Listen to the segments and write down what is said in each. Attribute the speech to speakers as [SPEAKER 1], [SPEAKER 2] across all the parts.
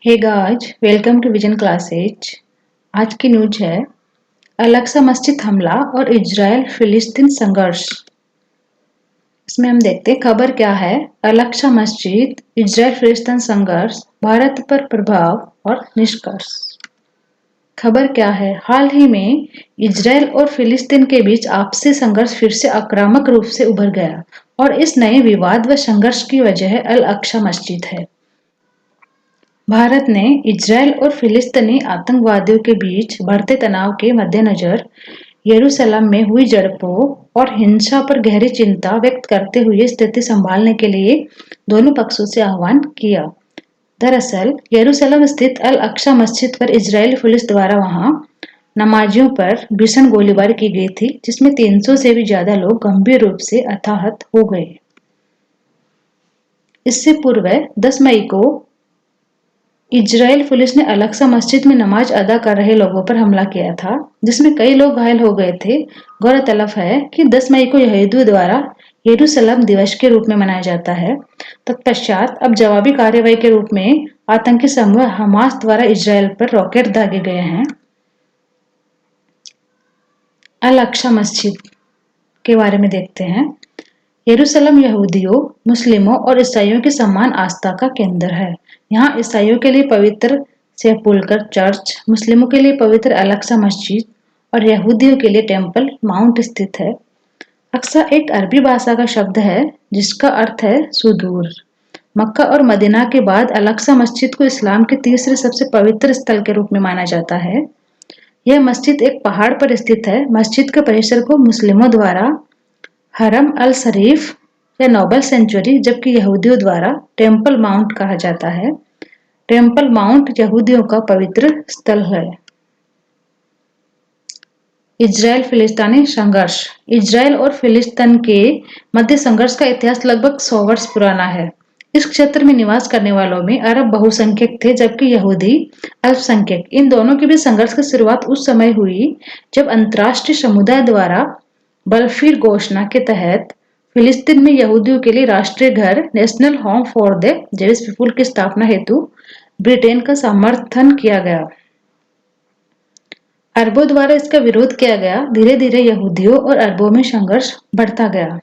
[SPEAKER 1] Hey guys, welcome to vision classes. आज की news है अल-अक्सा मस्जिद हमला और इजराइल फिलिस्तीन संघर्ष। इसमें हम देखते हैं खबर क्या है। अल-अक्सा मस्जिद इजराइल फिलिस्तीन संघर्ष, भारत पर प्रभाव और निष्कर्ष। खबर क्या है, हाल ही में इजराइल और फिलिस्तीन के बीच आपसी संघर्ष फिर से आक्रामक रूप से उभर गया और इस नए विवाद व संघर्ष की वजह अल-अक्सा मस्जिद है। भारत ने इजरायल और फिलिस्तीनी आतंकवादियों के बीच बढ़ते तनाव के मद्देनजर यरूशलेम में हुई झड़पों और हिंसा पर गहरी चिंता व्यक्त करते हुए स्थिति संभालने के लिए दोनों पक्षों से आह्वान किया। दरअसल यरूशलेम स्थित अल अक्सा मस्जिद पर इजरायली पुलिस द्वारा वहां नमाजियों पर भीषण गोलीबारी की गई थी, जिसमें 300 से भी ज्यादा लोग गंभीर रूप से हताहत हो गए। इससे पूर्व 10 मई को इजरायल पुलिस ने अल-अक्सा मस्जिद में नमाज अदा कर रहे लोगों पर हमला किया था, जिसमें कई लोग घायल हो गए थे। गौरतलब है कि 10 मई को यहूदियों द्वारा यरूशलेम दिवस के रूप में मनाया जाता है। तत्पश्चात अब जवाबी कार्रवाई के रूप में आतंकी समूह हमास द्वारा इजरायल पर रॉकेट दागे गए हैं। अल-अक्सा मस्जिद के बारे में देखते हैं। यरूशलेम यहूदियों, मुस्लिमों और ईसाइयों की समान आस्था का केंद्र है। यहाँ ईसाइयों के लिए पवित्र सेपुल्कर चर्च, मुस्लिमों के लिए पवित्र अल-अक्सा मस्जिद और यहूदियों के लिए टेम्पल माउंट स्थित है। अक्सा एक अरबी भाषा का शब्द है जिसका अर्थ है सुदूर। मक्का और मदीना के बाद अल-अक्सा मस्जिद को इस्लाम के तीसरे सबसे पवित्र स्थल के रूप में माना जाता है। यह मस्जिद एक पहाड़ पर स्थित है। मस्जिद के परिसर को मुस्लिमों द्वारा हरम अल शरीफ या नोबल सेंचुरी, जबकि यहूदियों द्वारा टेम्पल माउंट कहा जाता है। टेम्पल माउंट यहूदियों का पवित्र स्थल है। इजरायल फिलिस्तीनी संघर्ष। इजरायल और फिलिस्तीन के मध्य संघर्ष का इतिहास लगभग 100 वर्ष पुराना है। इस क्षेत्र में निवास करने वालों में अरब बहुसंख्यक थे, जबकि यहूदी अल्पसंख्यक। इन दोनों के बीच संघर्ष की शुरुआत उस समय हुई जब अंतर्राष्ट्रीय समुदाय द्वारा बल्फीर घोषणा के तहत फिलिस्तीन में यहूदियों के लिए राष्ट्रीय घर, national home for the Jewish people की स्थापना हेतु ब्रिटेन का समर्थन किया गया। अरबों द्वारा इसका विरोध किया गया। धीरे धीरे यहूदियों और अरबों में संघर्ष बढ़ता गया।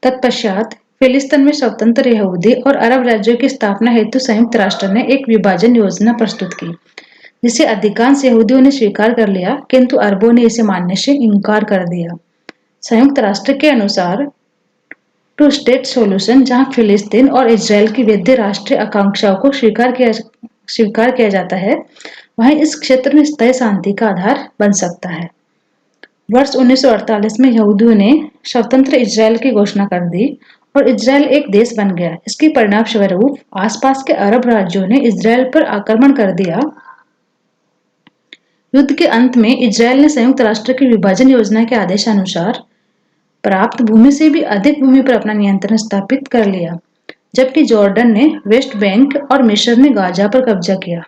[SPEAKER 1] तत्पश्चात फिलिस्तीन में स्वतंत्र यहूदी और अरब राज्यों की स्थापना हेतु संयुक्त राष्ट्र ने एक विभाजन योजना प्रस्तुत की, जिसे अधिकांश यहूदियों ने स्वीकार कर लिया, किंतु अरबों ने इसे मानने से इनकार कर दिया। संयुक्त राष्ट्र के अनुसार टू स्टेट सॉल्यूशन, जहां फिलिस्तीन और इजरायल की वैध राष्ट्रीय आकांक्षाओं को स्वीकार किया जाता है, वहीं इस क्षेत्र में स्थायी शांति का आधार बन सकता है। वर्ष 1948 में यहूदियों ने स्वतंत्र इजरायल की घोषणा कर दी और इजरायल एक देश बन गया। इसके परिणाम स्वरूप आसपास के अरब राज्यों ने इजरायल पर आक्रमण कर दिया। युद्ध के अंत में इजरायल ने संयुक्त राष्ट्र की विभाजन योजना के आदेशानुसार प्राप्त भूमि से भी अधिक भूमि पर अपना नियंत्रण स्थापित कर लिया, जबकि जॉर्डन ने वेस्ट बैंक और मिस्र ने गाजा पर कब्जा किया।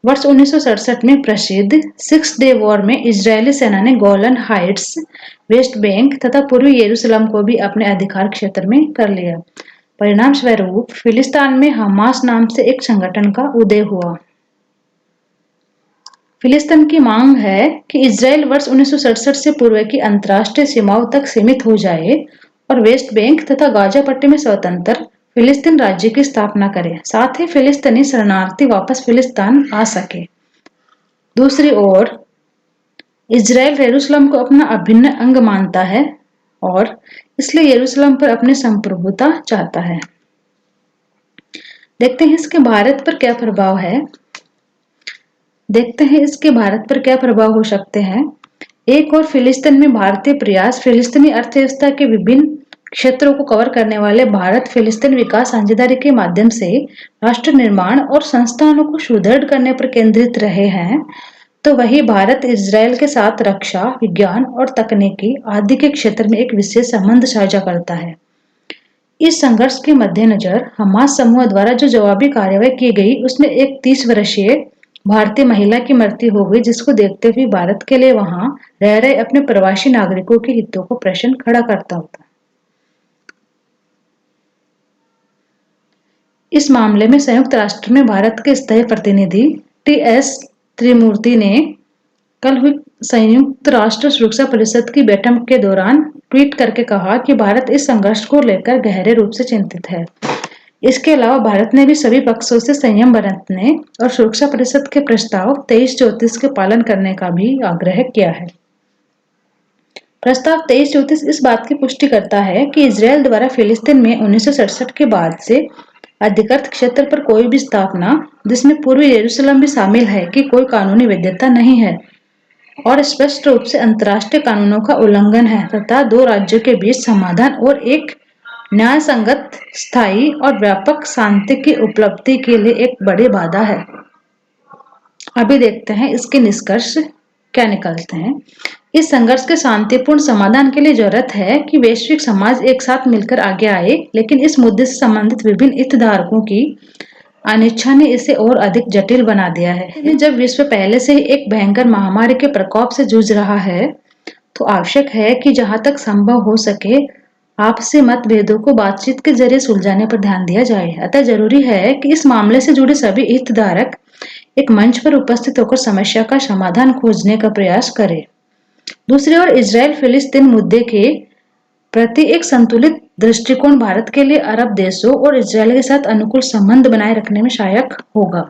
[SPEAKER 1] वर्ष 1967 में प्रसिद्ध सिक्स डे वॉर में इजरायली सेना ने गोलन हाइट्स, वेस्ट बैंक तथा पूर्वी यरूशलेम को भी अपने अधिकार क्षेत्र में कर लिया। परिणाम स्वरूप फिलिस्तीन में हमास नाम से एक संगठन का उदय हुआ। फिलिस्तीन की मांग है कि इजरायल वर्ष 1967 से पूर्व की अंतर्राष्ट्रीय सीमाओं तक सीमित हो जाए और वेस्ट बैंक तथा गाजा पट्टी में स्वतंत्र फिलिस्तीन राज्य की स्थापना करे। साथ ही फिलिस्तीनी शरणार्थी वापस फिलिस्तीन आ सके। दूसरी ओर इजरायल यरूशलेम को अपना अभिन्न अंग मानता है और इसलिए यरूशलेम पर अपनी संप्रभुता चाहता है। देखते हैं इसके भारत पर क्या प्रभाव है। इसके भारत पर क्या प्रभाव हो सकते हैं। एक और फिलिस्तीन में भारतीय प्रयास फिलिस्तीनी अर्थव्यवस्था के विभिन्न क्षेत्रों को कवर करने वाले भारत फिलिस्तीन विकास साझेदारी के माध्यम से राष्ट्र निर्माण और संस्थानों को सुदृढ़ करने पर केंद्रित रहे हैं, तो वही भारत इजरायल के साथ रक्षा, विज्ञान और तकनीकी आदि के क्षेत्र में एक विशेष संबंध साझा करता है। इस संघर्ष के मद्देनजर हमास समूह द्वारा जो जवाबी कार्रवाई की गई, उसमें एक 30 वर्षीय भारतीय महिला की मृत्यु हो गई, जिसको देखते हुए भारत के लिए वहां रह रहे अपने प्रवासी नागरिकों के हितों को प्रश्न खड़ा करता होता। इस मामले में संयुक्त राष्ट्र में भारत के स्थायी प्रतिनिधि टी.एस. त्रिमूर्ति ने कल हुई संयुक्त राष्ट्र सुरक्षा परिषद की बैठक के दौरान ट्वीट करके कहा कि भारत इस संघर्ष को लेकर गहरे रूप से चिंतित है। इसके अलावा भारत ने भी सभी पक्षों से संयम बरतने और सुरक्षा परिषद के प्रस्ताव 2334 के पालन करने का भी आग्रह किया है। प्रस्ताव 2334 इस बात की पुष्टि करता है कि इजरायल द्वारा फिलिस्तीन में 1967 के बाद से अधिकृत क्षेत्र पर कोई भी स्थापना, जिसमें पूर्वी यरूशलेम भी शामिल है, की कोई कानूनी वैधता नहीं है और स्पष्ट रूप से अंतर्राष्ट्रीय कानूनों का उल्लंघन है तथा दो राज्यों के बीच समाधान और एक न्यायसंगत, स्थायी और व्यापक शांति की उपलब्धि के लिए एक बड़ी बाधा है। अभी देखते हैं इसके निष्कर्ष क्या निकलते हैं। इस संघर्ष के शांतिपूर्ण समाधान के लिए जरूरत है कि वैश्विक समाज एक साथ मिलकर आगे आए, लेकिन इस मुद्दे से संबंधित विभिन्न हितधारकों की अनिच्छा ने इसे और अधिक जटिल बना दिया है। जब विश्व पहले से ही एक भयंकर महामारी के प्रकोप से जूझ रहा है, तो आवश्यक है कि जहां तक संभव हो सके आपसी मतभेदों को बातचीत के जरिए सुलझाने पर ध्यान दिया जाए। अतः जरूरी है कि इस मामले से जुड़े सभी हितधारक एक मंच पर उपस्थित होकर समस्या का समाधान खोजने का प्रयास करें। दूसरी ओर इजरायल फिलिस्तीन मुद्दे के प्रति एक संतुलित दृष्टिकोण भारत के लिए अरब देशों और इजरायल के साथ अनुकूल संबंध बनाए रखने में सहायक होगा।